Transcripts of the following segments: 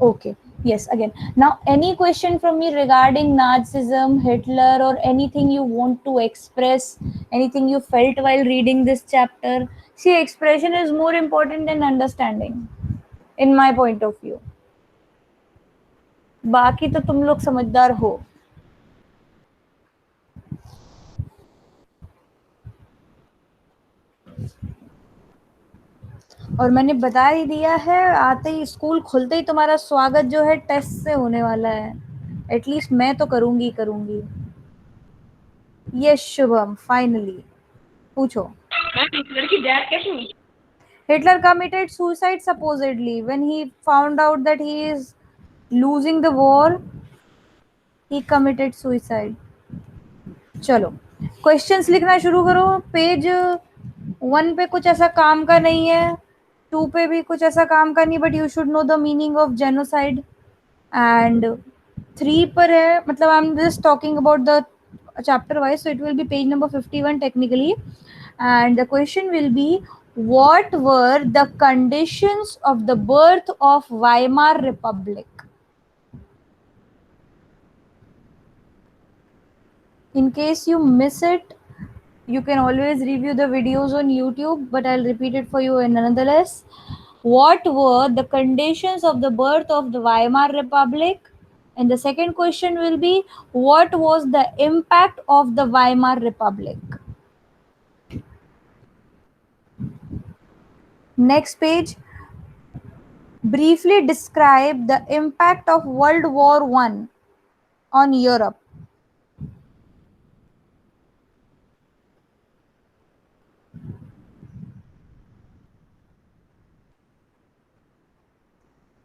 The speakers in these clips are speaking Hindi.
Okay. Yes, again. Now, any question from me regarding Nazism, Hitler, or anything you want to express, anything you felt while reading this chapter? See, expression is more important than understanding, in my point of view. बाकी तो तुम लोग समझदार हो. और मैंने बता ही दिया है, आते ही स्कूल खुलते ही तुम्हारा स्वागत जो है टेस्ट से होने वाला है. एटलीस्ट मैं तो करूंगी करूंगी. यस शुभम, फाइनली पूछो. हिटलर की डेथ कैसे हुई? Hitler committed suicide supposedly when he found out that he is losing the war. He committed suicide. चलो क्वेश्चंस लिखना शुरू करो. पेज 1 पे कुछ ऐसा काम का नहीं है, 2 पे भी कुछ ऐसा काम का नहीं, but you should know the meaning of genocide. And 3 पर है, मतलब आई am just talking about the chapter wise, so it will be page number 51 technically, and the question will be, what were the conditions of the birth of Weimar Republic? In case you miss it, you can always review the videos on YouTube, but I'll repeat it for you nonetheless. What were the conditions of the birth of the Weimar Republic? And the second question will be, what was the impact of the Weimar Republic? Next page. Briefly describe the impact of World War I on Europe.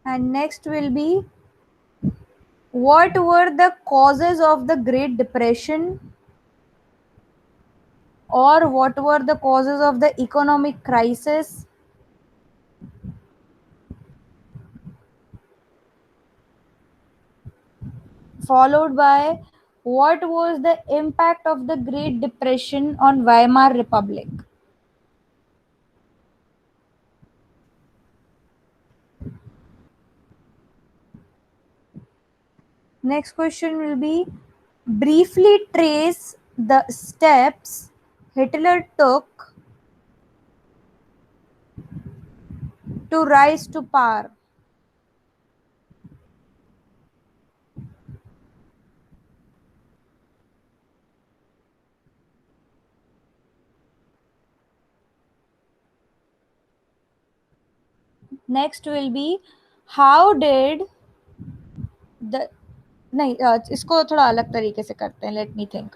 And next will be, what were the causes of the Great Depression, or what were the causes of the economic crisis? Followed by, what was the impact of the Great Depression on Weimar Republic? Next question will be, briefly trace the steps Hitler took to rise to power. Next will be, how did the, नहीं इसको थोड़ा अलग तरीके से करते हैं. Let me think.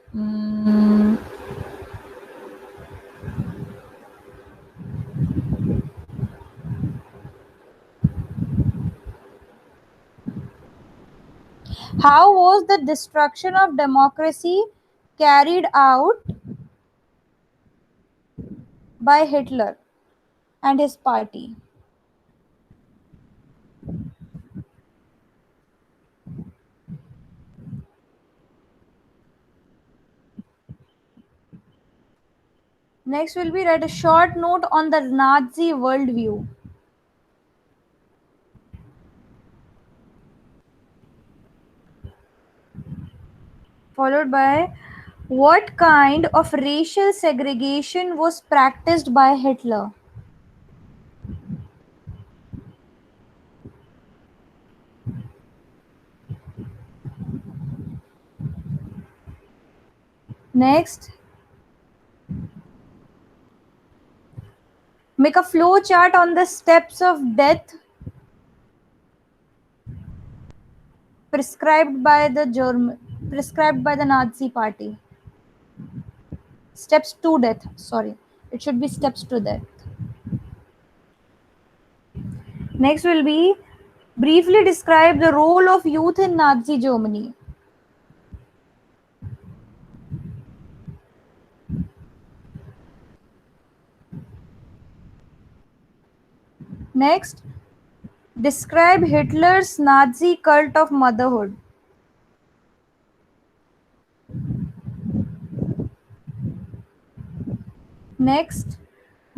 How was the destruction of democracy carried out by Hitler and his party? Next will be, write a short note on the Nazi worldview. Followed by, what kind of racial segregation was practiced by Hitler? Next, make a flow chart on the steps of death prescribed by the Nazi party. Steps to death. Sorry, it should be steps to death. Next will be, briefly describe the role of youth in Nazi Germany. Next, describe Hitler's Nazi cult of motherhood. Next,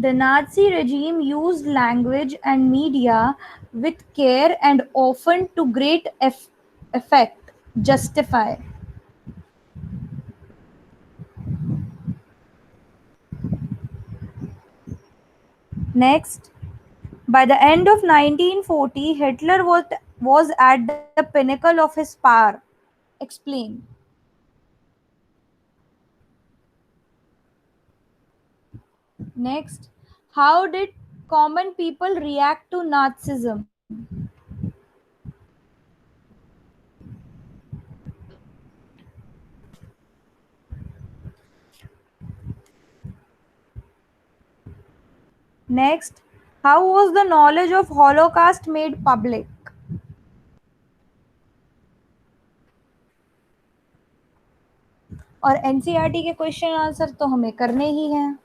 The Nazi regime used language and media with care and often to great effect. Justify. Next, by the end of 1940, Hitler was at the pinnacle of his power. Explain. Next, how did common people react to Nazism? Next, how was the knowledge of Holocaust made public? और एनसीईआरटी के क्वेश्चन आंसर तो हमें करने ही हैं.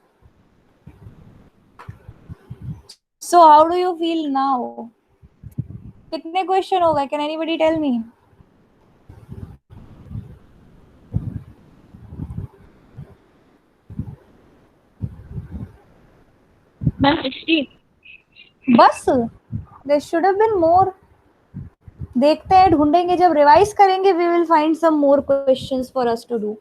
So how do you feel now? कितने क्वेश्चन हो गए? Can anybody tell me? Ma'am 16. बस there should have been more. देखते हैं, ढूंढेंगे, जब रिवाइज करेंगे we will find some more questions for us to do.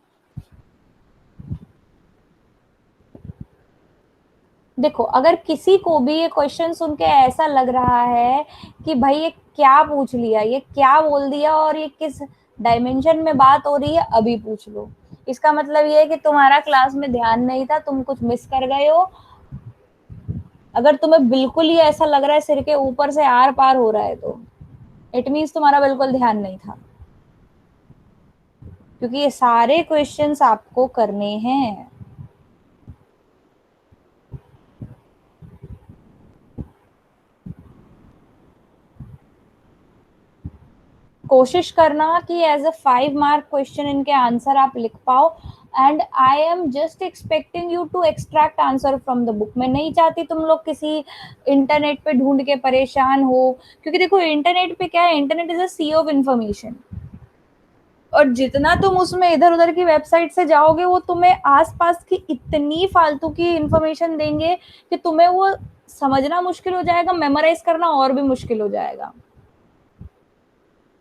देखो, अगर किसी को भी ये क्वेश्चन सुन के ऐसा लग रहा है कि भाई ये क्या पूछ लिया, ये क्या बोल दिया और ये किस डायमेंशन में बात हो रही है, अभी पूछ लो. इसका मतलब ये है कि तुम्हारा क्लास में ध्यान नहीं था, तुम कुछ मिस कर गए हो. अगर तुम्हें बिल्कुल ही ऐसा लग रहा है सिर के ऊपर से आर पार हो रहा है तो इट मीन्स तुम्हारा बिल्कुल ध्यान नहीं था, क्योंकि ये सारे क्वेश्चंस आपको करने हैं. कोशिश करना कि एज अ 5 मार्क क्वेश्चन इनके आंसर आप लिख पाओ. And I am just expecting you to extract answer from the book. मैं नहीं चाहती तुम लोग किसी इंटरनेट पे ढूंढ के परेशान हो, क्योंकि देखो इंटरनेट पे क्या है, internet is a sea of information. और जितना तुम उसमें इधर उधर की वेबसाइट से जाओगे वो तुम्हें आसपास की इतनी फालतू की इंफॉर्मेशन देंगे कि तुम्हें वो समझना मुश्किल हो जाएगा, मेमोराइज करना और भी मुश्किल हो जाएगा.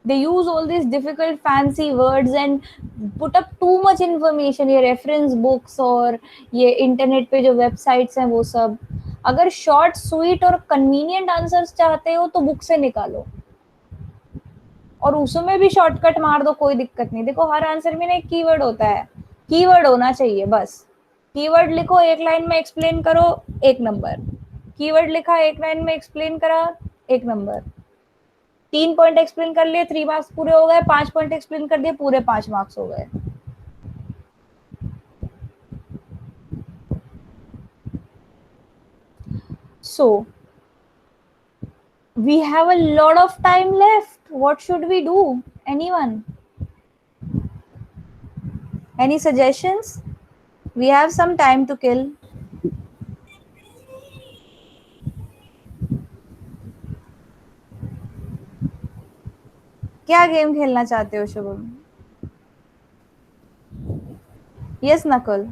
They use all these difficult fancy words and put up too much information. ये reference books और ये इंटरनेट पे जो वेबसाइट्स हैं वो सब. अगर शॉर्ट स्वीट और कन्वीनियंट आंसर्स चाहते हो तो बुक से निकालो और उसमें भी शॉर्टकट मार दो, कोई दिक्कत नहीं. देखो हर आंसर में ना एक कीवर्ड होता है, कीवर्ड होना चाहिए बस. कीवर्ड लिखो, एक लाइन में एक्सप्लेन करो, 1 नंबर. कीवर्ड लिखा, एक लाइन में एक्सप्लेन करा, 1 नंबर. 3 पॉइंट एक्सप्लेन कर लिए, 3 मार्क्स पूरे हो गए. 5 पॉइंट एक्सप्लेन कर दिए, पूरे 5 मार्क्स हो गए. सो we have a lot of time left. What should we do? Anyone? Any suggestions? We have some time to kill. क्या गेम खेलना चाहते हो Shubham? Yes, Nakul.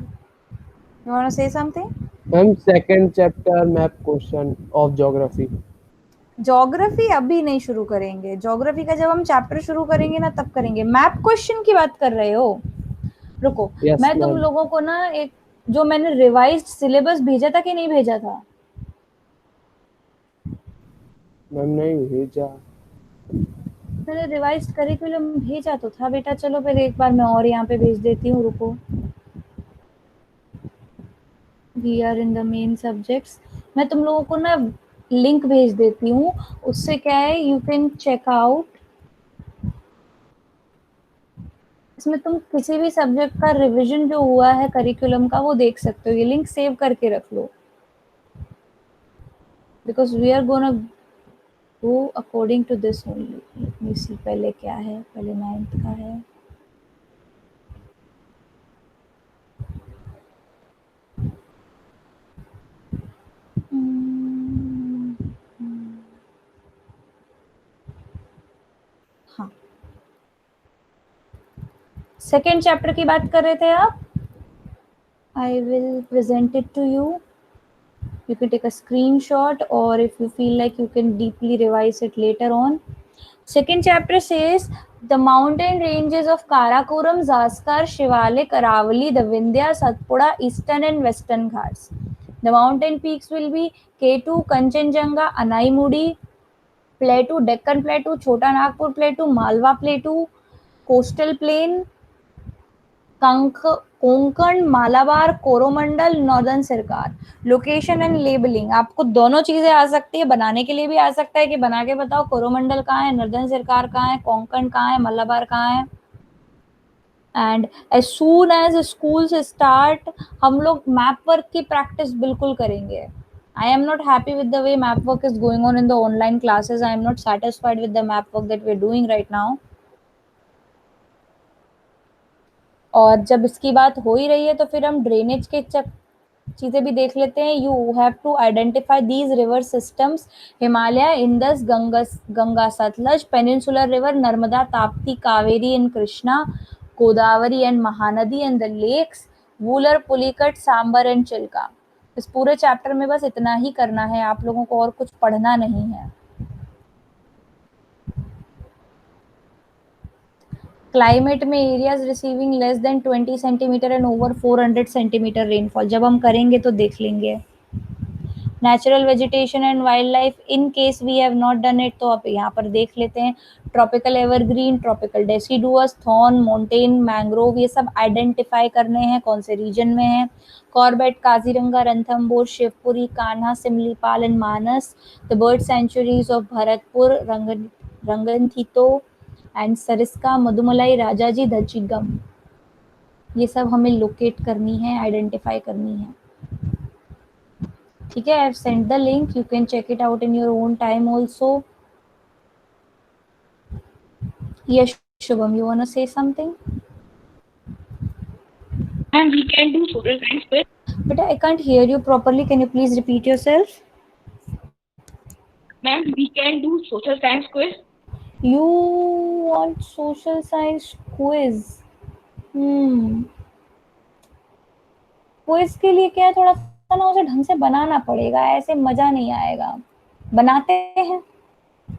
You want to say something? Ma'am second chapter map question of geography. Geography अभी नहीं शुरू करेंगे. ज्योग्राफी का जब हम चैप्टर शुरू करेंगे ना तब करेंगे. मैप क्वेश्चन की बात कर रहे हो? रुको, Yes, मैं तुम ma'am. लोगों को ना एक जो मैंने रिवाइज्ड सिलेबस भेजा था कि नहीं भेजा था? मैम नहीं भेजा. मैंने रिवाइज्ड करिकुलम भेजा तो था बेटा. चलो फिर एक बार मैं और यहाँ पे भेज देती हूँ, रुको. We are in the main subjects. मैं तुम लोगों को ना लिंक भेज देती हूँ, उससे क्या है यू कैन चेक आउट. इसमें तुम किसी भी सब्जेक्ट का रिवीजन जो हुआ है करिकुलम का वो देख सकते हो. ये लिंक सेव करके रख लो, because we are gonna go according to this only. Let me see, पहले क्या है, पहले 9th का है. हाँ, सेकेंड चैप्टर की बात कर रहे थे आप. I will present it to you. You can take a screenshot, or if you feel like you can deeply revise it later on. Second chapter says the mountain ranges of Karakoram, Zaskar, Shivalik, Aravali, the Vindhya, Satpura, Eastern and Western Ghats. The mountain peaks will be K2, Kanchenjunga, Anaimudi Plateau, Deccan Plateau, Chota Nagpur Plateau, Malwa Plateau, Coastal Plain, Konkan, Malabar, Coromandel, northern सरकार. लोकेशन एंड लेबलिंग, आपको दोनों चीजें आ सकती है, बनाने के लिए भी आ सकता है कि बना के बताओ कोरोमंडल कहाँ है, नॉर्दर्न सरकार कहाँ है, कोंकण कहाँ है, मलाबार कहाँ है. And as soon as schools start, हम लोग मैप वर्क की प्रैक्टिस बिल्कुल करेंगे. I am not happy with the way map work is going on in the online classes. I am not satisfied with the map work that we're doing right now. और जब इसकी बात हो ही रही है तो फिर हम ड्रेनेज के चीजें भी देख लेते हैं. You have to identify these river systems: Himalaya, Indus, Ganga Sutlej, peninsular river, Narmada, Tapti, Kaveri and Krishna, Godavari and Mahanadi and the lakes, Wular, Pulicat, Sambhar and Chilka. इस पूरे चैप्टर में बस इतना ही करना है आप लोगों को, और कुछ पढ़ना नहीं है. क्लाइमेट में areas receiving less than 20 centimetre and over 400 centimetre rainfall, जब हम करेंगे तो देख लेंगे. Natural vegetation and wildlife, in case we have not done it, तो आप यहाँ पर देख लेते हैं. Tropical evergreen, tropical deciduous, thorn, mountain, mangrove, ये सब आइडेंटिफाई करने हैं कौन से रीजन में है. Corbett, Kaziranga, Ranthambore, Shivpuri, Kanha, Simlipal and Manas. The bird sanctuaries of Bharatpur, Ranganathittu and Sariska, Mudumalai, Rajaji, Dachigam. ये सब हमें लोकेट करनी है, आइडेंटिफाई करनी है. ठीक है, I have send the link, you can check it out in your own time also. Yes Shubham, you want to say something? And we can do social science quiz. But I can't hear you properly, can you please repeat yourself? Ma'am, we can do social science quiz. You want social science quiz? Quiz के लिए क्या है, थोड़ा सा ना उसे ढंग से बनाना पड़ेगा, ऐसे मजा नहीं आएगा. बनाते हैं,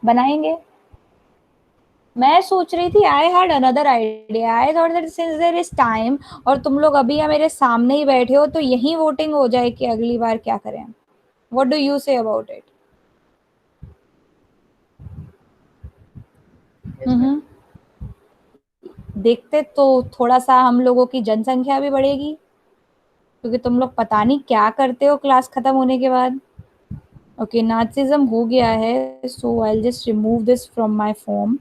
बनाएंगे. मैं सोच रही थी, I had another idea. I thought that since there is time और तुम लोग अभी यहाँ मेरे सामने ही बैठे हो, तो यही वोटिंग हो जाए कि अगली बार क्या करें. What do you say about it? देखते तो थोड़ा सा हम लोगों की जनसंख्या भी बढ़ेगी, क्योंकि तुम लोग पता नहीं क्या करते हो क्लास खत्म होने के बाद. ओके, नार्सिसिज्म हो गया है, so I will just remove this from my form.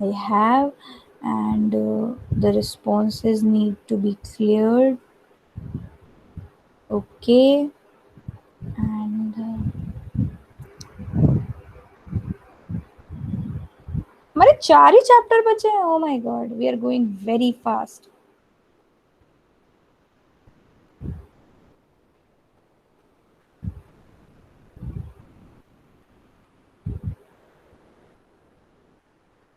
I have, and the responses need to be cleared. Okay, and हमारे 4 ही चैप्टर बचे हैं. Oh my God, we are going very fast.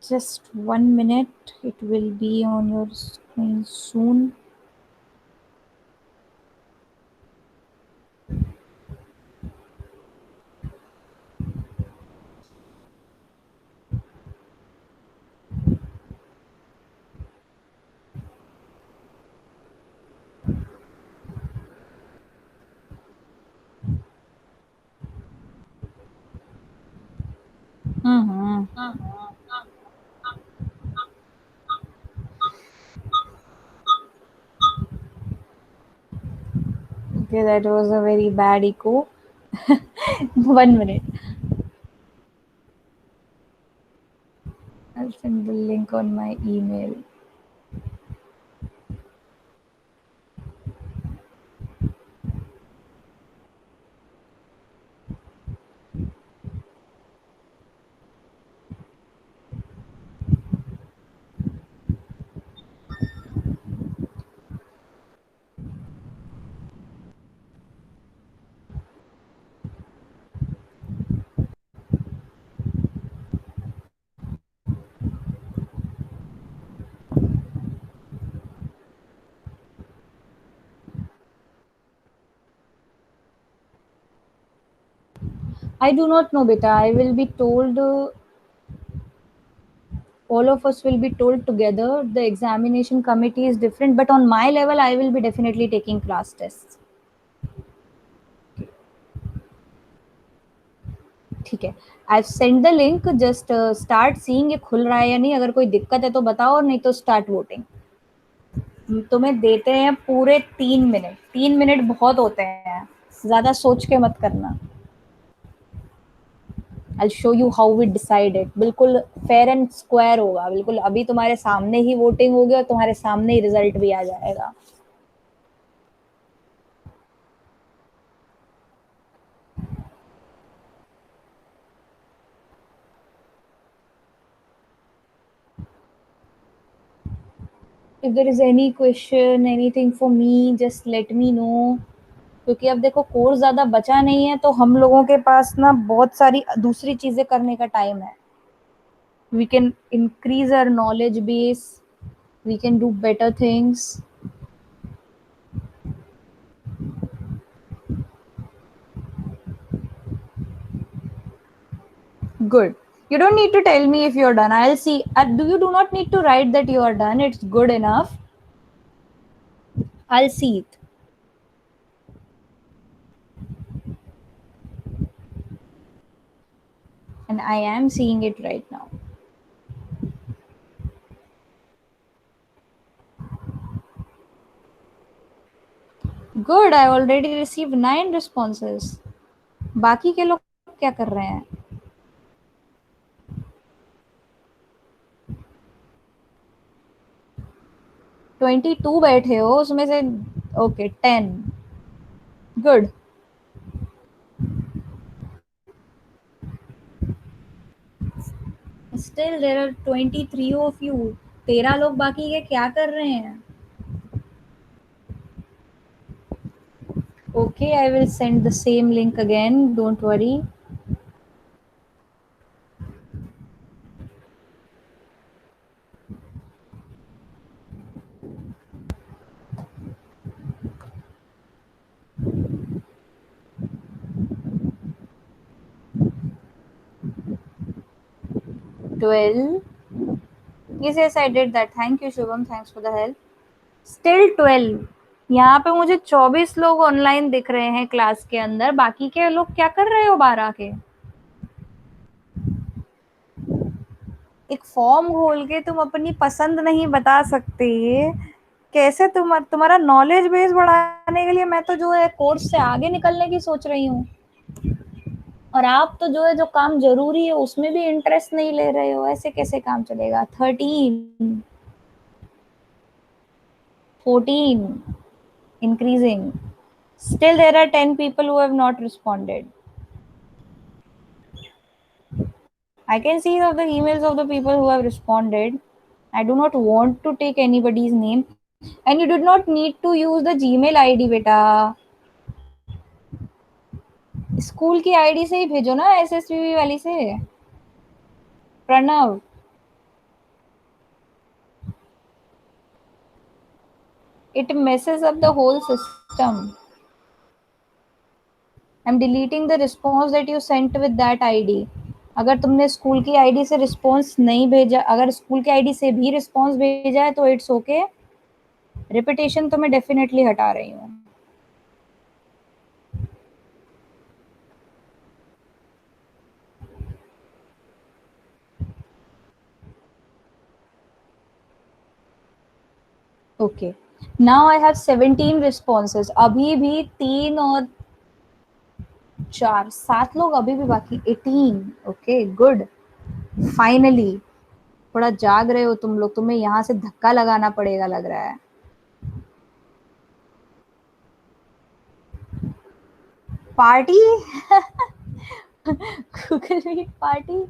Just 1 minute, it will be on your screen soon. Okay, that was a very bad echo. 1 minute. I'll send the link on my email. I do not know, beta. I will be told. All of us will be told together. The examination committee is different, but on my level, I will be definitely taking class tests. ठीक है, I send the link, just start seeing ये खुल रहा है या नहीं, अगर कोई दिक्कत है तो बताओ, और नहीं तो स्टार्ट वोटिंग। तुम्हें देते हैं पूरे 3 मिनट, 3 मिनट बहुत होते हैं, ज्यादा सोच के मत करना। I show you how we decided, बिल्कुल फेयर एंड स्क्वायर होगा, बिल्कुल अभी तुम्हारे सामने ही वोटिंग होगी और तुम्हारे सामने ही रिजल्ट भी आ जाएगा। If there is any question anything for me just let me know, क्योंकि अब देखो कोर्स ज़्यादा बचा नहीं है, तो हम लोगों के पास ना बहुत सारी दूसरी चीज़ें करने का टाइम है। We can increase our knowledge base, we can do better things. Good. You don't need to tell me if you're done. I'll see. Do not need to write that you are done. It's good enough. I'll see it. And I am seeing it right now. Good. I already received 9 responses. बाकी के लोग क्या कर रहे हैं? 22 बैठे हो, उसमें से okay 10. Good. Still there are 23 of you. 13 लोग बाकी के क्या कर रहे हैं? Okay, I will send the same link again, don't worry. Twelve. Yes, I did that. Thank you, Shubham. Thanks for the help. Still 12. यहाँ पे मुझे 24 लोग ऑनलाइन दिख रहे हैं क्लास के अंदर, बाकी के लोग क्या कर रहे हो 12 के? एक फॉर्म खोल के तुम अपनी पसंद नहीं बता सकते, कैसे? तुम्हारा नॉलेज बेस बढ़ाने के लिए मैं तो जो है कोर्स से आगे निकलने की सोच रही हूँ, और आप तो जो है जो काम जरूरी है उसमें भी इंटरेस्ट नहीं ले रहे हो, ऐसे कैसे काम चलेगा? 13, 14, increasing. Still there are 10 people who have not responded. I can see of the emails of the people who have responded. I do not want to take anybody's name, and you did not need to use the Gmail ID, बेटा. स्कूल की आईडी से ही भेजो ना, एसएसबी वाली से. Pranav, it messes up the whole system. I'm deleting the response that you sent with that ID. अगर तुमने स्कूल की आईडी से रिस्पॉन्स नहीं भेजा, अगर स्कूल की आईडी से भी रिस्पॉन्स भेजा है तो इट्स ओके. रिपीटेशन तो मैं डेफिनेटली हटा रही हूँ. Okay, now I have 17 responses. अभी भी 3 और 4, 7 लोग अभी भी बाकी. 18. Okay, good. फाइनली थोड़ा जाग रहे हो तुम लोग, तुम्हें यहाँ से धक्का लगाना पड़ेगा लग रहा है. Party. Google Meet party.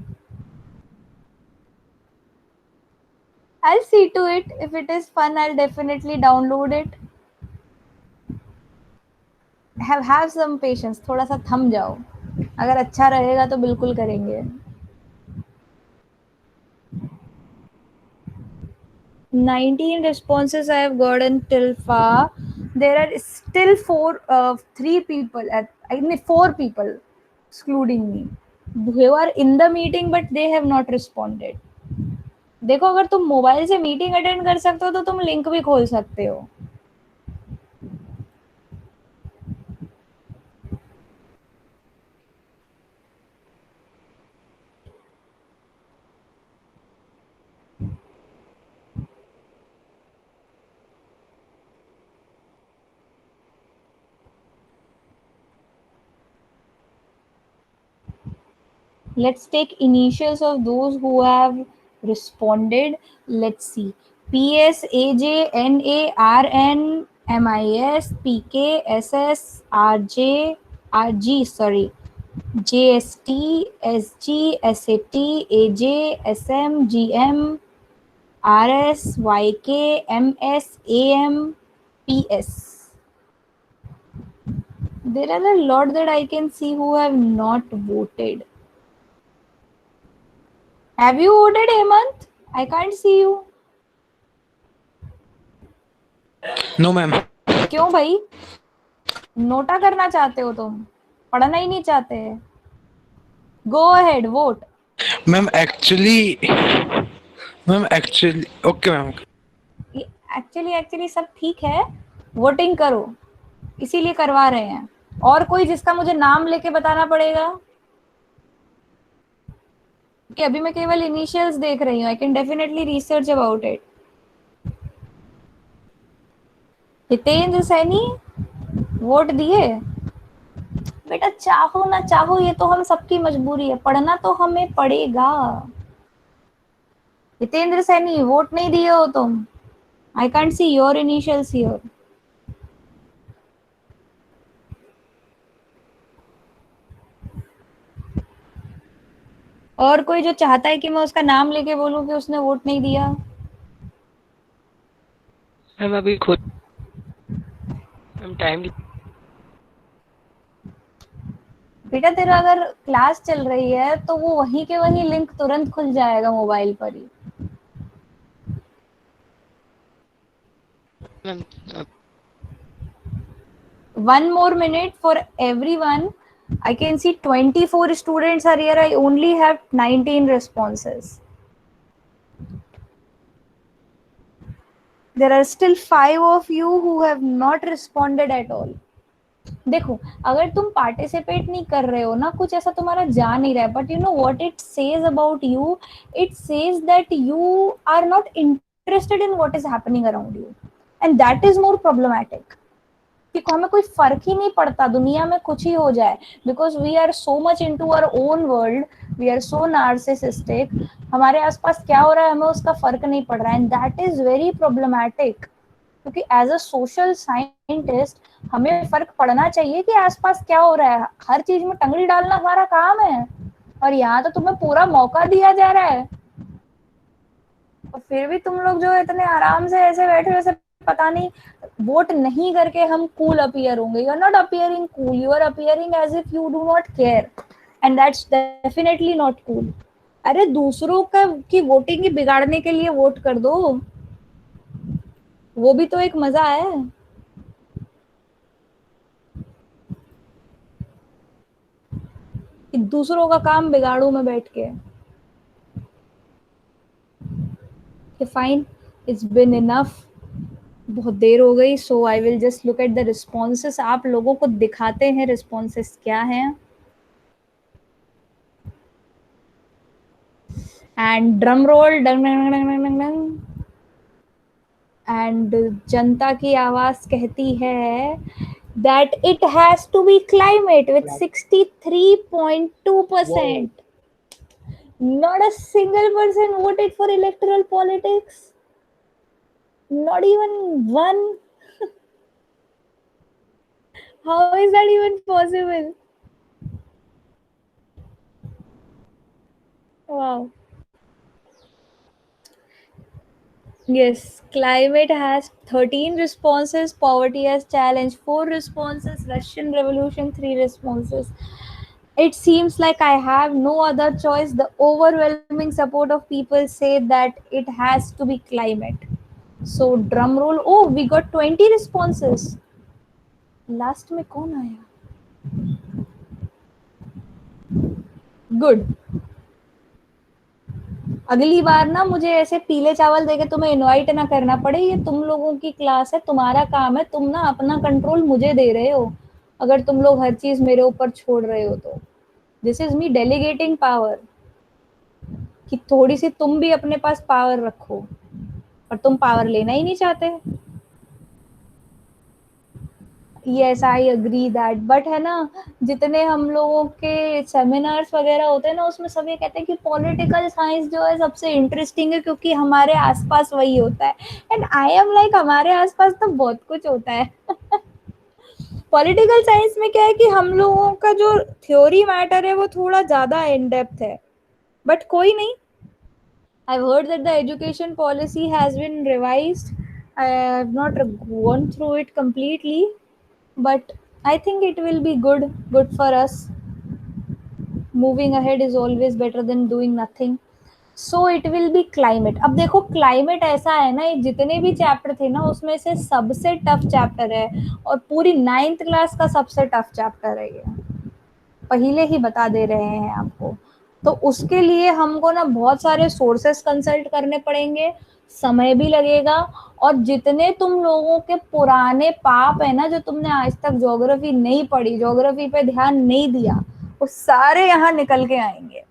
I'll see to it. If it is fun, I'll definitely download it. Have some patience. थोड़ा सा थम जाओ. अगर अच्छा रहेगा तो बिल्कुल करेंगे. 19 responses I have gotten till far. There are still 3 people. I mean 4 people. excluding me, who are in the meeting but they have not responded. देखो, अगर तुम मोबाइल से मीटिंग अटेंड कर सकते हो तो तुम लिंक भी खोल सकते हो. Let's take initials of those who have responded. Let's see. PS, AJ, NA, RN, MIS, PK, SS, RJ, RG, sorry, JST, SG, SAT, AJ, SM, GM, RS, YK, MS, AM, PS. There are a lot that I can see who have not voted. Have you voted, Hemant? I can't see you. No ma'am. क्यों भाई? नोटा करना चाहते हो तुम? पढ़ना ही नहीं चाहते? Go ahead, vote. Ma'am actually okay ma'am. Actually सब ठीक है, वोटिंग करो, इसीलिए करवा रहे हैं. और कोई जिसका मुझे नाम लेके बताना पड़ेगा कि अभी मैं केवल इनिशियल्स देख रही हूँ. I can definitely research about it. Hitendra Saini vote दिए? बेटा, चाहो ना चाहो ये तो हम सबकी मजबूरी है, पढ़ना तो हमें पड़ेगा. हितेंद्र सैनी वोट नहीं दिए हो तुम? I can't see your initials here. और कोई जो चाहता है कि मैं उसका नाम लेके बोलूं कि उसने वोट नहीं दिया? मैम अभी खुद मैम टाइम बेटा, तेरा अगर क्लास चल रही है तो वो वहीं के वहीं लिंक तुरंत खुल जाएगा मोबाइल पर ही. Ma'am 1 more minute for everyone. I can see 24 students are here. I only have 19 responses. There are still 5 of you who have not responded at all. देखो, अगर तुम पार्टिसिपेट नहीं कर रहे हो ना, कुछ ऐसा तुम्हारा जा नहीं रहा है, but you know what it says about you? It says that you are not interested in what is happening around you, and that is more problematic. कि हमें कोई फर्क ही नहीं पड़ता दुनिया में कुछ ही हो जाए, because we are so much into our own world, we are so narcissistic. हमारे आसपास क्या हो रहा है हमें उसका फर्क नहीं पड़ रहा है, and that is very problematic. क्योंकि एज अ सोशल साइंटिस्ट हमें फर्क पड़ना चाहिए कि आसपास क्या हो रहा है. हर चीज में टंगड़ी डालना हमारा काम है, और यहाँ तो तुम्हें पूरा मौका दिया जा रहा है, और फिर भी तुम लोग जो इतने आराम से ऐसे बैठे वैसे पता नहीं. वोट नहीं करके हम कूल अपीयर होंगे? You are not appearing cool, you are appearing as if you do not care, and that's definitely not cool. अरे दूसरों का की वोटिंग ही बिगाड़ने के लिए वोट कर दो, वो भी तो एक मजा है. कि दूसरों का काम बिगाड़ू मैं बैठ के. फाइन, इट्स बिन इनफ, बहुत देर हो गई. So I will just look at the responses. आप लोगों को दिखाते हैं रिस्पॉन्सेस क्या हैं. एंड ड्रम रोल, डंग डंग डंग डंग डंग डंग. एंड जनता की आवाज कहती है that it has to be climate with 63.2%. Not a single person voted for electoral politics. Not even one. How is that even possible? Wow. Yes, climate has 13 responses, poverty has challenge 4 responses, Russian Revolution 3 responses. It seems like I have no other choice. The overwhelming support of people say that it has to be climate. So drum roll. Oh, we got 20 responses. Last में कौन आया? गुड। अगली बार ना मुझे ऐसे पीले चावल देके तुम्हें इनवाइट ना करना पड़े, ये तुम लोगों की क्लास है, तुम्हारा काम है, तुम ना अपना कंट्रोल मुझे दे रहे हो अगर तुम लोग हर चीज मेरे ऊपर छोड़ रहे हो तो। This is me delegating power, कि थोड़ी सी तुम भी अपने पास पावर रखो, और तुम पावर लेना ही नहीं चाहते। Yes I agree that, but है ना, जितने हम लोगों के सेमिनार्स वगैरह होते हैं ना, उसमें सभी कहते हैं कि पॉलिटिकल साइंस जो है सबसे इंटरेस्टिंग है, क्योंकि हमारे आसपास वही होता है। एंड आई एम लाइक, हमारे आसपास तो बहुत कुछ होता है। पॉलिटिकल साइंस में क्या है कि हम लोगों का जो थ्योरी मैटर है वो थोड़ा ज्यादा इन डेप्थ है, बट कोई नहीं। I've heard that the education policy has been revised. I have not gone through it completely, but I think it will be good for us. Moving ahead is always better than doing nothing. So it will be climate. अब देखो क्लाइमेट ऐसा है ना, ये जितने भी चैप्टर थे ना उसमें से सबसे टफ चैप्टर है, और पूरी 9th क्लास का सबसे टफ चैप्टर है ये, पहले ही बता दे रहे हैं आपको। तो उसके लिए हमको ना बहुत सारे सोर्सेस कंसल्ट करने पड़ेंगे, समय भी लगेगा, और जितने तुम लोगों के पुराने पाप है ना, जो तुमने आज तक ज्योग्राफी नहीं पढ़ी, ज्योग्राफी पे ध्यान नहीं दिया, वो सारे यहाँ निकल के आएंगे,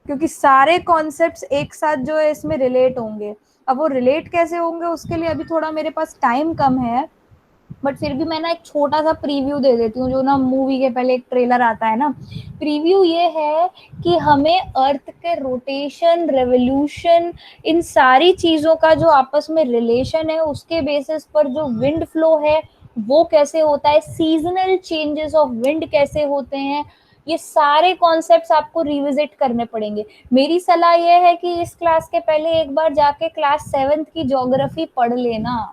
क्योंकि सारे कॉन्सेप्ट्स एक साथ जो है इसमें रिलेट होंगे। अब वो रिलेट कैसे होंगे उसके लिए अभी थोड़ा मेरे पास टाइम कम है, बट फिर भी मैं ना एक छोटा सा प्रीव्यू दे देती हूँ, जो ना मूवी के पहले एक ट्रेलर आता है ना। प्रीव्यू ये है कि हमें अर्थ के रोटेशन, रेवोल्यूशन, इन सारी चीजों का जो आपस में रिलेशन है, उसके बेसिस पर जो विंड फ्लो है वो कैसे होता है, सीजनल चेंजेस ऑफ विंड कैसे होते हैं, ये सारे कॉन्सेप्ट्स आपको रिविजिट करने पड़ेंगे। मेरी सलाह ये है कि इस क्लास के पहले एक बार जाके क्लास 7th की ज्योग्राफी पढ़ लेना,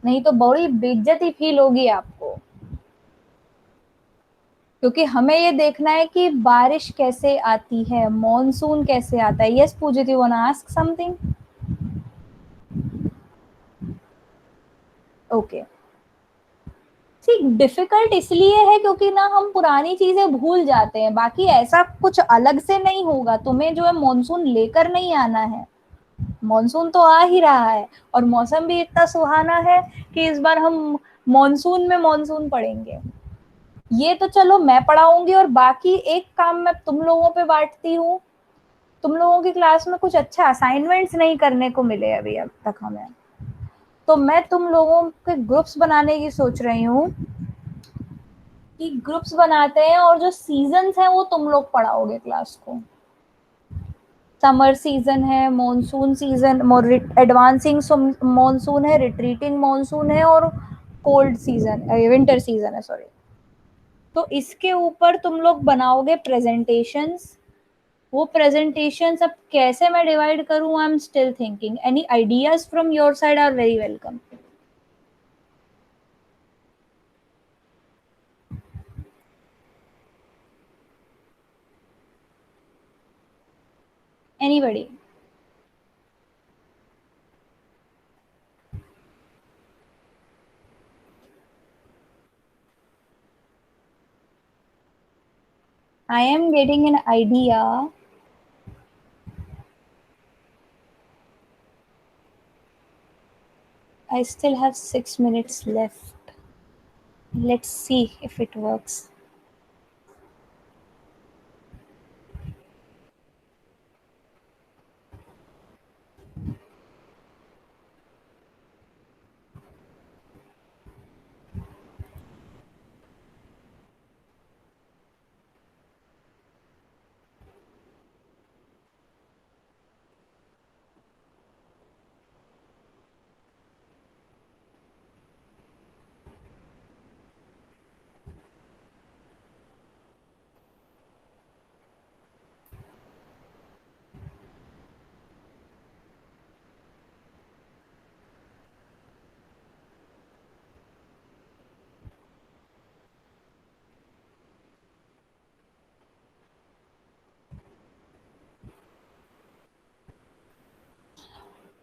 नहीं तो बड़ी बेइज्जती फील होगी आपको, क्योंकि हमें ये देखना है कि बारिश कैसे आती है, मॉनसून कैसे आता है। यस पूजित, you want ask something? Okay, ठीक, डिफिकल्ट इसलिए है क्योंकि ना हम पुरानी चीजें भूल जाते हैं, बाकी ऐसा कुछ अलग से नहीं होगा। तुम्हें जो है मॉनसून लेकर नहीं आना है, मॉनसून तो आ ही रहा है, और मौसम भी इतना सुहाना है कि इस बार हम मॉनसून में मॉनसून पढ़ेंगे। ये तो चलो मैं पढ़ाऊंगी, और बाकी एक काम मैं तुम लोगों पे बांटती हूँ। तुम लोगों की क्लास में कुछ अच्छा असाइनमेंट्स नहीं करने को मिले अभी अब तक हमें, तो मैं तुम लोगों के ग्रुप्स बनाने की सोच रही हूँ, कि ग्रुप्स बनाते हैं और जो सीजन्स हैं वो तुम लोग पढ़ाओगे क्लास को। समर सीजन है, मॉनसून सीजन, एडवांसिंग मॉनसून है, रिट्रीटिंग मॉनसून है, और कोल्ड सीजन, विंटर सीजन है, सॉरी। तो इसके ऊपर तुम लोग बनाओगे प्रेजेंटेशंस। वो प्रेजेंटेशंस अब कैसे मैं डिवाइड करूं, I am still thinking. Any ideas from your side are very welcome. Anybody? I am getting an idea. I still have 6 minutes left. Let's see if it works.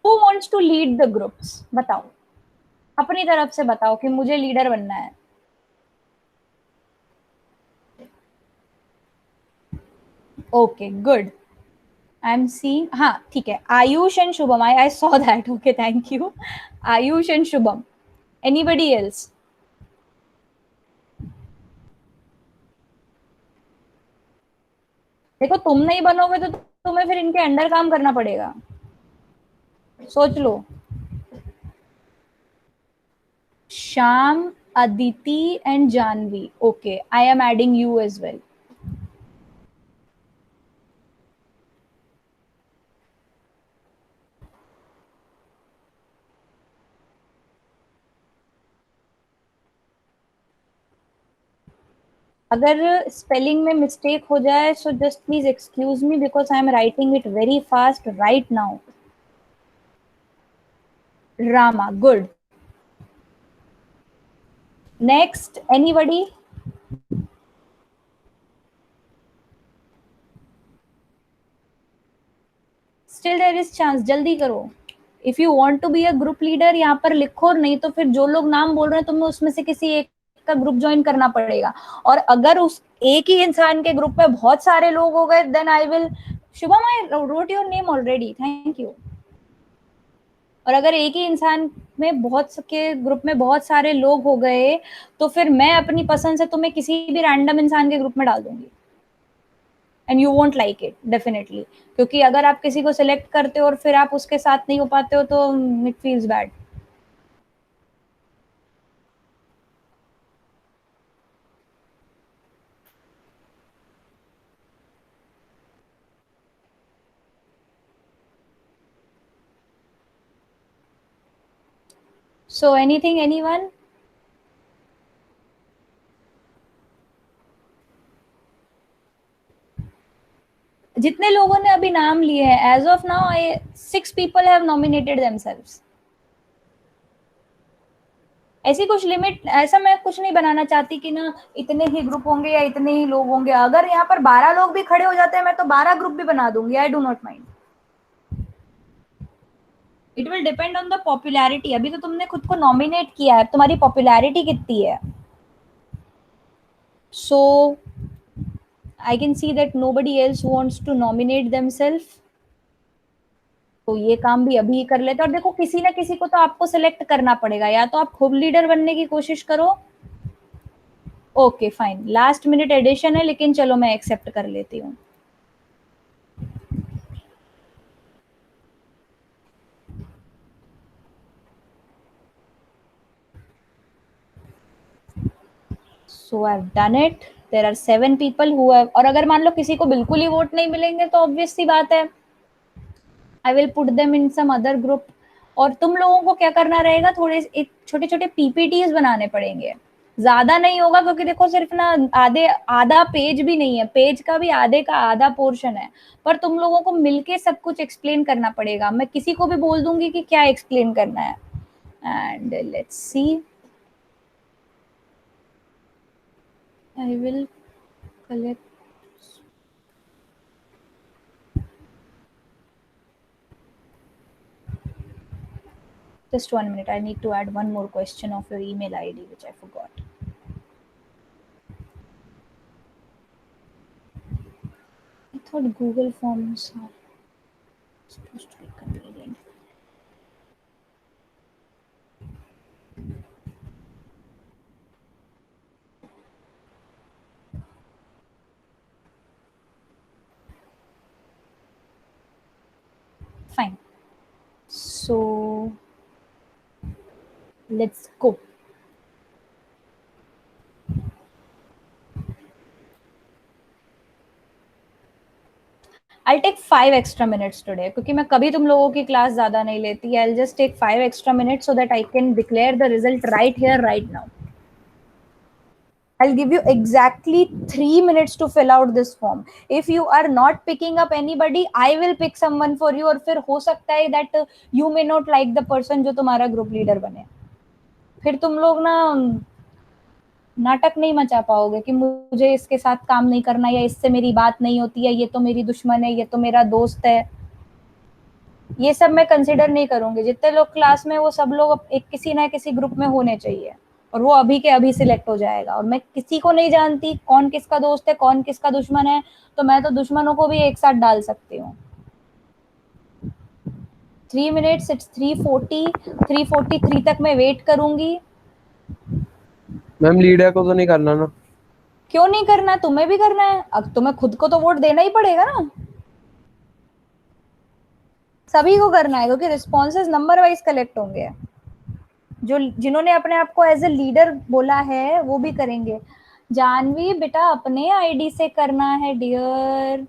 Who wants to lead the groups? बताओ, अपनी तरफ से बताओ कि मुझे लीडर बनना है। Okay good. I am seeing. हाँ ठीक है. Ayush and Shubham. I saw that. Okay thank you. Ayush and Shubham. Anybody else? देखो तुम नहीं बनोगे तो तुम्हें फिर इनके अंडर काम करना पड़ेगा. सोच लो. Shyam, Aditi and Janvi. Okay I am adding you as well. अगर स्पेलिंग में मिस्टेक हो जाए so just please excuse me because I am writing it very fast right now. Rama. Good. Next anybody? Still there is chance. जल्दी करो. If you want to be a group leader यहाँ पर लिखो, नहीं तो फिर जो लोग नाम बोल रहे हैं तुम्हें उसमें से किसी एक का ग्रुप ज्वाइन करना पड़ेगा. और अगर उस एक ही इंसान के ग्रुप में बहुत सारे लोग हो गए then I will. Shubham I wrote your name already. Thank you. और अगर एक ही इंसान में बहुत के ग्रुप में बहुत सारे लोग हो गए तो फिर मैं अपनी पसंद से तुम्हें किसी भी रैंडम इंसान के ग्रुप में डाल दूंगी. And you won't like it definitely. क्योंकि अगर आप किसी को सिलेक्ट करते हो और फिर आप उसके साथ नहीं हो पाते हो तो it feels bad. So anything, anyone? जितने लोगों ने अभी नाम लिए हैं as of now 6 people have nominated themselves. ऐसी कुछ लिमिट, ऐसा मैं कुछ नहीं बनाना चाहती कि ना इतने ही ग्रुप होंगे या इतने ही लोग होंगे. अगर यहाँ पर 12 लोग भी खड़े हो जाते हैं मैं तो 12 ग्रुप भी बना दूंगी. I do not mind. It will depend on the popularity. अभी तो तुमने खुद को नॉमिनेट किया है, तुम्हारी पॉपुलैरिटी कितनी है. So I can see that nobody else wants to nominate themselves. तो ये काम भी अभी कर लेते. और देखो किसी ना किसी को तो आपको सिलेक्ट करना पड़ेगा. या तो आप खुद लीडर बनने की कोशिश करो. Okay fine. Last minute addition है लेकिन चलो मैं एक्सेप्ट कर लेती हूँ. So I've done it. There are 7 people who have. और अगर मान लो किसी को बिल्कुल ही वोट नहीं मिलेंगे तो ऑब्वियस सी बात है I will put them in some other group. और तुम लोगों को क्या करना रहेगा, थोड़े एक छोटे छोटे पीपीटीज बनाने पड़ेंगे. ज्यादा नहीं होगा क्योंकि देखो सिर्फ ना आधा पेज भी नहीं है, पेज का भी आधे का आधा पोर्शन है. पर तुम लोगों को मिलके सब कुछ एक्सप्लेन करना पड़ेगा. मैं किसी को भी बोल दूंगी कि क्या एक्सप्लेन करना है. And let's see. I will collect. Just 1 minute. I need to add one more question of your email ID, which I forgot. I thought Google Forms are supposed to be convenient. Fine. So let's go. I'll take 5 extra minutes today क्योंकि मैं कभी तुम लोगों की क्लास ज्यादा नहीं लेती. I'll just take 5 extra minutes so that I can declare the result right here, right now. I'll give you exactly 3 minutes to fill out this form. If you are not picking up anybody, I will pick someone for you. और फिर हो सकता है that you may not like the person जो तुम्हारा ग्रुप लीडर बने. फिर तुम लोग ना नाटक नहीं मचा पाओगे कि मुझे इसके साथ काम नहीं करना या इससे मेरी बात नहीं होती है, ये तो मेरी दुश्मन है, ये तो मेरा दोस्त है. ये सब मैं कंसिडर नहीं करूंगी. जितने लोग क्लास में वो सब लोग एक किसी ना किसी ग्रुप में होने चाहिए. और वो अभी के अभी सिलेक्ट हो जाएगा। और मैं किसी को नहीं जानती कौन किसका दोस्त है, कौन किसका दुश्मन है, तो मैं तो दुश्मनों को भी एक साथ डाल सकती हूँ। 3 मिनट्स, इट्स 3:40, 3:43 तक मैं वेट करूंगी। मैम लीडर को तो नहीं करना ना? क्यों नहीं करना, तुम्हें भी करना है। अब तुम्हें खुद को तो वोट देना ही पड़ेगा ना, सभी को करना है, क्योंकि रिस्पॉन्सेज नंबर वाइज कलेक्ट होंगे। जो जिन्होंने अपने आप को एज ए लीडर बोला है वो भी करेंगे। जानवी बेटा अपने आईडी से करना है डियर,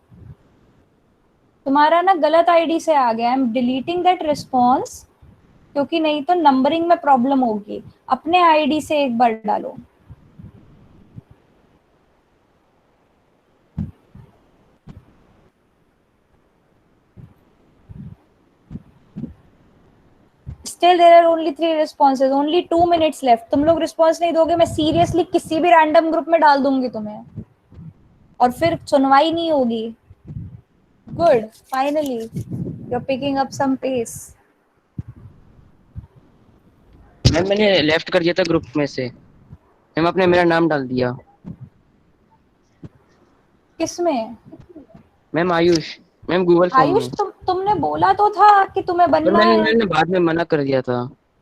तुम्हारा ना गलत आईडी से आ गया। I am deleting that response, क्योंकि नहीं तो नंबरिंग में प्रॉब्लम होगी। अपने आईडी से एक बार डालो। Still there are only 3 responses, only 2 minutes left. तुम लोग रिस्पॉन्स नहीं दोगे, मैं सीरियसली किसी भी रैंडम ग्रुप में डाल दूंगी तुम्हें, और फिर सुनवाई नहीं होगी। Good, finally you are picking up some pace. Ma'am मैंने लेफ्ट कर दिया था ग्रुप में से। मैम आपने मेरा नाम डाल दिया। किसमें? Ma'am Ayush, ma'am Google form Ayush में। तुमने बोला तो था कि तुम्हें पर बनना मैंने है। मैंने बाद में मना कर दिया था।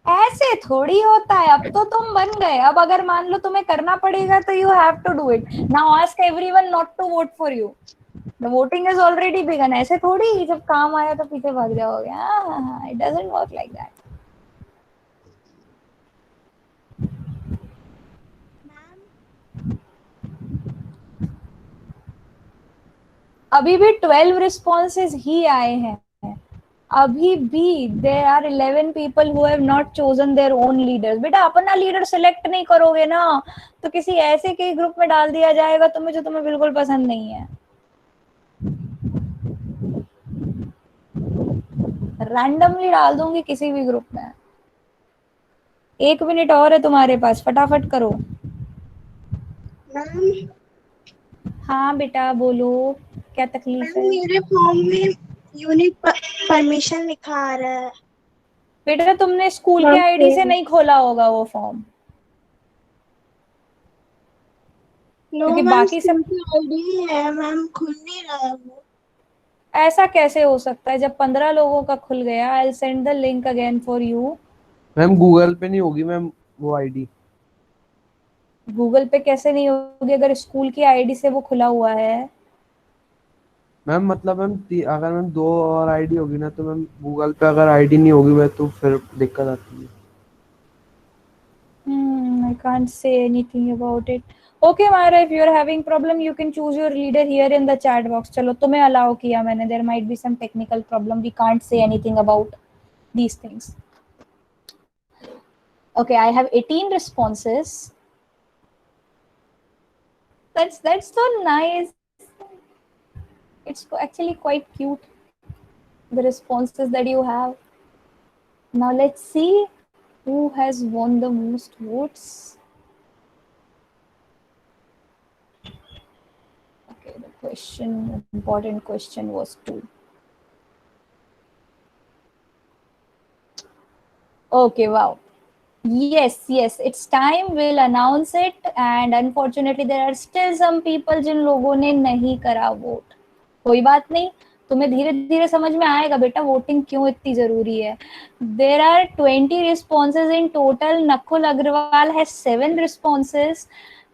ऐसे थोड़ी होता है, अब तो तुम बन गए। अब अगर मान लो तुम्हें करना पड़ेगा तो you have to do it. Now ask everyone not to vote for you, the voting is already begun. ऐसे थोड़ी जब काम आया तो पीछे भाग जाओगे, it doesn't work like that. अभी भी 12 रिस्पॉन्सेज ही आए हैं। अभी भी there are 11 people who have not chosen their own leaders. बेटा अपना लीडर सिलेक्ट नहीं करोगे ना, तो किसी ऐसे के ग्रुप में डाल दिया जाएगा तुम्हें, जो तुम्हें बिल्कुल पसंद नहीं है। रैंडमली डाल दूंगी किसी भी ग्रुप में। 1 मिनट और है तुम्हारे पास, फटाफट करो। मैम हाँ बेटा बोलो, क्या तकलीफ है? मेरे फॉर्म में यूनिक परमिशन लिखा आ रहा है। बेटा तुमने स्कूल के आईडी से नहीं खोला होगा वो फॉर्म, नो क्योंकि मैम, बाकी सब। आईडी है मैम, खुल नहीं रहा है वो। ऐसा कैसे हो सकता है? जब 15 लोगों का खुल गया। आई will send the link again for you. Ma'am Google पे नहीं होगी मैम वो आईडी। गूगल पे कैसे नहीं होगी अगर स्कूल की आईडी से वो खुला हुआ है? मैम मतलब मैम अगर मैम 2 और आईडी होगी ना, तो मैम गूगल पे अगर आईडी नहीं होगी मैं तो फिर दिक्कत आती है। I can't say anything about it. Okay Myra, if you are having problem you can choose your leader here in the chat box. चलो तुम्हें allow किया मैंने, there might be some technical problem, we can't say anything about these things. Okay, I have 18 responses. That's so nice. It's actually quite cute, the responses that you have. Now let's see who has won the most votes. Okay, the question, important question was 2. Okay, wow. Yes, it's time. We'll announce it. And unfortunately, there are still some people जिन लोगों ने नहीं करा वोट। कोई बात नहीं, तुम्हें धीरे धीरे समझ में आएगा बेटा वोटिंग क्यों इतनी जरूरी है। There are 20 responses in total. Nakul Agarwal has 7 responses.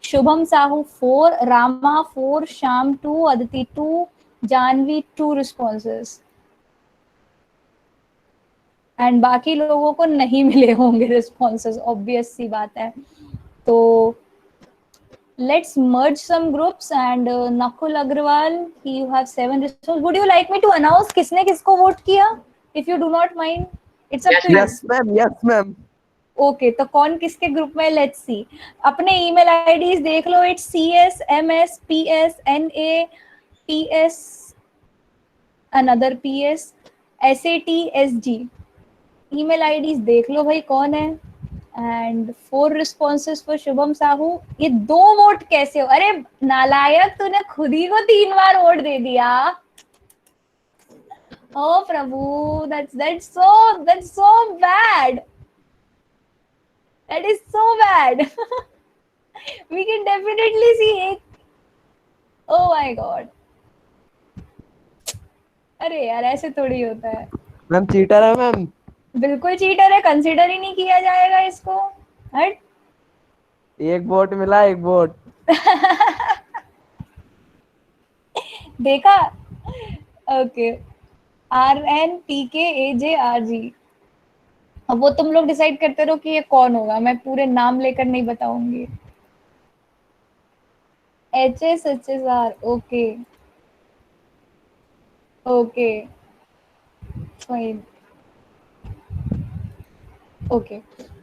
Shubham Sahu 4, Rama 4, Shyam 2, Aditi 2, Janvi 2 responses. And बाकी लोगों को नहीं मिले होंगे रिस्पॉन्सेज, ऑब्वियस सी बात है। तो let's merge some groups and Nakul Agarwal, you have 7 response. Would you like me to announce किसने किसको वोट किया? If you do not mind, it's up to you. Yes ma'am, yes ma'am. Okay, तो कौन किसके ग्रुप में, लेट्स सी। अपने ईमेल आईडीज देख लो, it's CSMSPSNAPS another PS SATSG। Email IDs देख लो भाई कौन है। And 4 responses for Shubham Sahu. ये 2 वोट कैसे हो? अरे नालायक, तूने खुद ही को 3 बार वोट दे दिया। ओ प्रभु, that's so bad. That is so bad. We can definitely see एक. Oh my god. अरे यार ऐसे थोड़ी होता है. मैम चीटर है मैम. बिल्कुल चीटर है, कंसिडर ही नहीं किया जाएगा इसको. हट. एक वोट मिला, एक वोट. देखा. ओके. RNPKAJRG. अब वो तुम लोग डिसाइड करते रहो कि ये कौन होगा, मैं पूरे नाम लेकर नहीं बताऊंगी. HSHSR. Okay. Okay fine. Okay.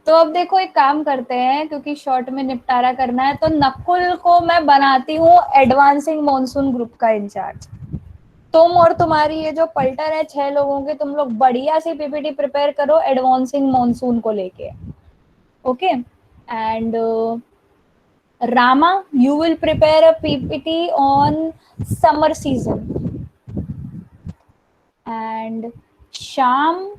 तो अब देखो एक काम करते हैं, क्योंकि शॉर्ट में निपटारा करना है, तो नकुल को मैं बनाती हूँ एडवांसिंग मॉनसून ग्रुप का इंचार्ज. तुम और तुम्हारी ये जो पल्टर है 6 लोगों के, तुम लोग बढ़िया सी पीपीटी प्रिपेयर करो एडवांसिंग मॉनसून को लेके. Okay. And Rama, you will prepare a PPT on summer season. And Sham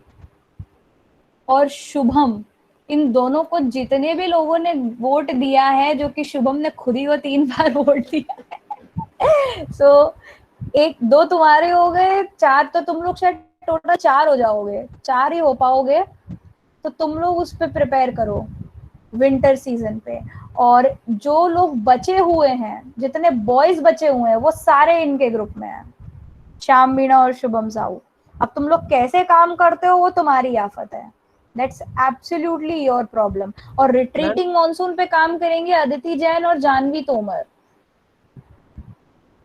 और शुभम, इन दोनों को जितने भी लोगों ने वोट दिया है, जो कि शुभम ने खुद ही वो 3 बार वोट दिया है. सो एक दो तुम्हारे हो गए, 4 तो तुम लोग शायद टोटल 4 हो जाओगे, 4 ही हो पाओगे. तो तुम लोग उस पर प्रिपेयर करो विंटर सीजन पे. और जो लोग बचे हुए हैं, जितने बॉयज बचे हुए हैं, वो सारे इनके ग्रुप में हैं, श्याम, मीणा और शुभम साहू. अब तुम लोग कैसे काम करते हो वो तुम्हारी आफत है. That's absolutely your problem. और रिट्रीटिंग मॉनसून पे काम करेंगे अदिति जैन और जानवी तोमर.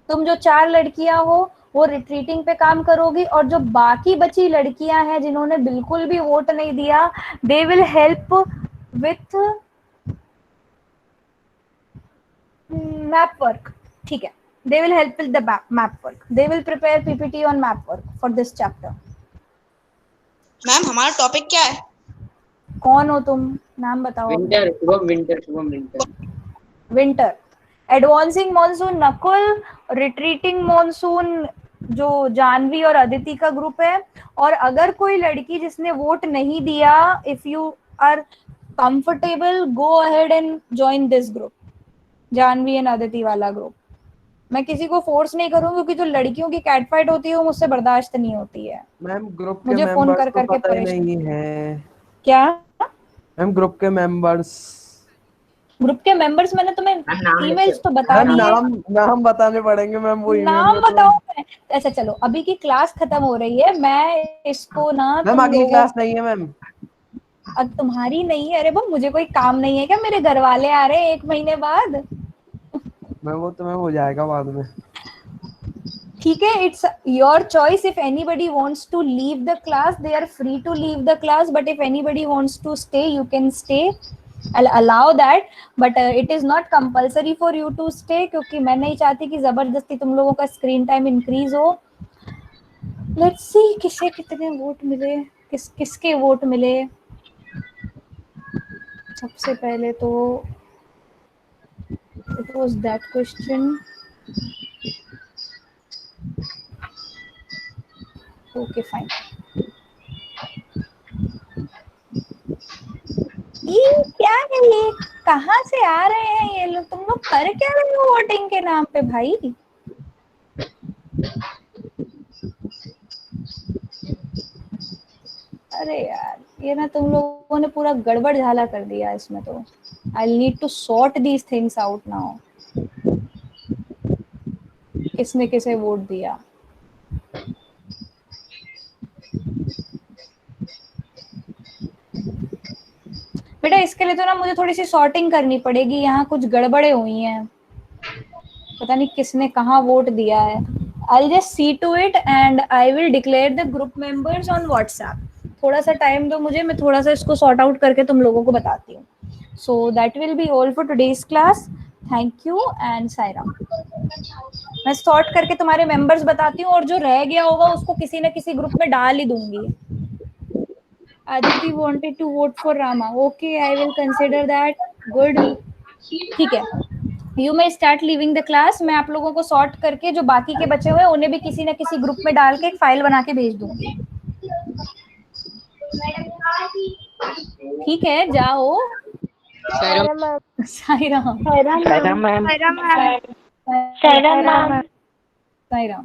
तुम जो 4 लड़कियां हो वो रिट्रीटिंग पे काम करोगी, और जो बाकी बची लड़कियां हैं जिन्होंने बिल्कुल भी वोट नहीं दिया, they will help with map work. ठीक है. They will help with the map work. They will prepare PPT on map work for this chapter. Ma'am हमारा टॉपिक क्या है? कौन हो तुम? नाम बताओ. Winter. Shubham winter. Shubham winter. Winter. Advancing monsoon Nakul, retreating monsoon जो जानवी और अदिति का ग्रुप है. और अगर कोई लड़की जिसने वोट नहीं दिया, if you are comfortable, go ahead and join this group, Janvi and Aditi वाला ग्रुप. मैं किसी को फोर्स नहीं करूंगी, क्योंकि जो लड़कियों की कैट फाइट होती है वो मुझसे बर्दाश्त नहीं होती है. मैम ग्रुप के मुझे फोन कर मेंबर्स को करके पता ही परेशान. नहीं है. क्या? मैम ग्रुप के मेंबर्स. ग्रुप के मेंबर्स मैंने तुम्हें ईमेल्स तो बता मैम दिए. नाम बताने पड़ेंगे मैम. वो ईमेल नाम में तो बताओ. अच्छा चलो, अभी की क्लास खत्म हो रही है, मैं इसको ना मैम तुम अगली लोगों. क्लास नहीं है मैम. अब तुम्हारी नहीं है? अरे वो मुझे कोई काम नहीं है क्या? मेरे घर वाले आ रहे हैं 1 महीने बाद. मैम वो तो मैम हो जाएगा बाद में. ठीक है. It's your choice. If anybody wants to leave the class, they are free to leave the class. But if anybody wants to stay, you can stay. I'll allow that, but it is not compulsory for you to stay, क्योंकि मैं नहीं चाहती कि जबरदस्ती तुम लोगों का स्क्रीन टाइम इंक्रीज हो. लेट्स सी किसे कितने वोट मिले, किसके वोट मिले. सबसे पहले तो it was that question. Okay, fine. ये क्या है? ये कहाँ से आ रहे हैं ये लोग? तुम लोग कर क्या रहे हो वोटिंग के नाम पे भाई? अरे यार, ये ना तुम लोगों ने पूरा गड़बड़ झाला कर दिया इसमें तो. I need to sort these things out now. किसने किसे वोट दिया? बेटा इसके लिए तो ना मुझे थोड़ी सी सॉर्टिंग करनी पड़ेगी. यहाँ कुछ गड़बड़े हुई हैं, पता नहीं किसने कहाँ वोट दिया है. I'll just see to it and I will declare the group members on WhatsApp. थोड़ा सा टाइम दो मुझे, मैं थोड़ा सा इसको सॉर्ट आउट करके तुम लोगों को बताती हूँ. So that will be all for today's class. Thank you and Saira. मैं सॉर्ट करके तुम्हारे मेंबर्स बताती हूँ, और जो रह गया होगा उसको किसी न किसी ग्रुप में डाल ही दूंगी. Aditi wanted to vote for Rama. Okay, I will consider that. Good. ठीक है. You may start leaving the class. मैं आप लोगों को सॉर्ट करके जो बाकी के बचे हुए उन्हें भी किसी न किसी ग्रुप में डाल के एक फाइल बना के भेज दूंगी. ठीक है, जाओ. Saira Sairam Saira ma'am. साईराम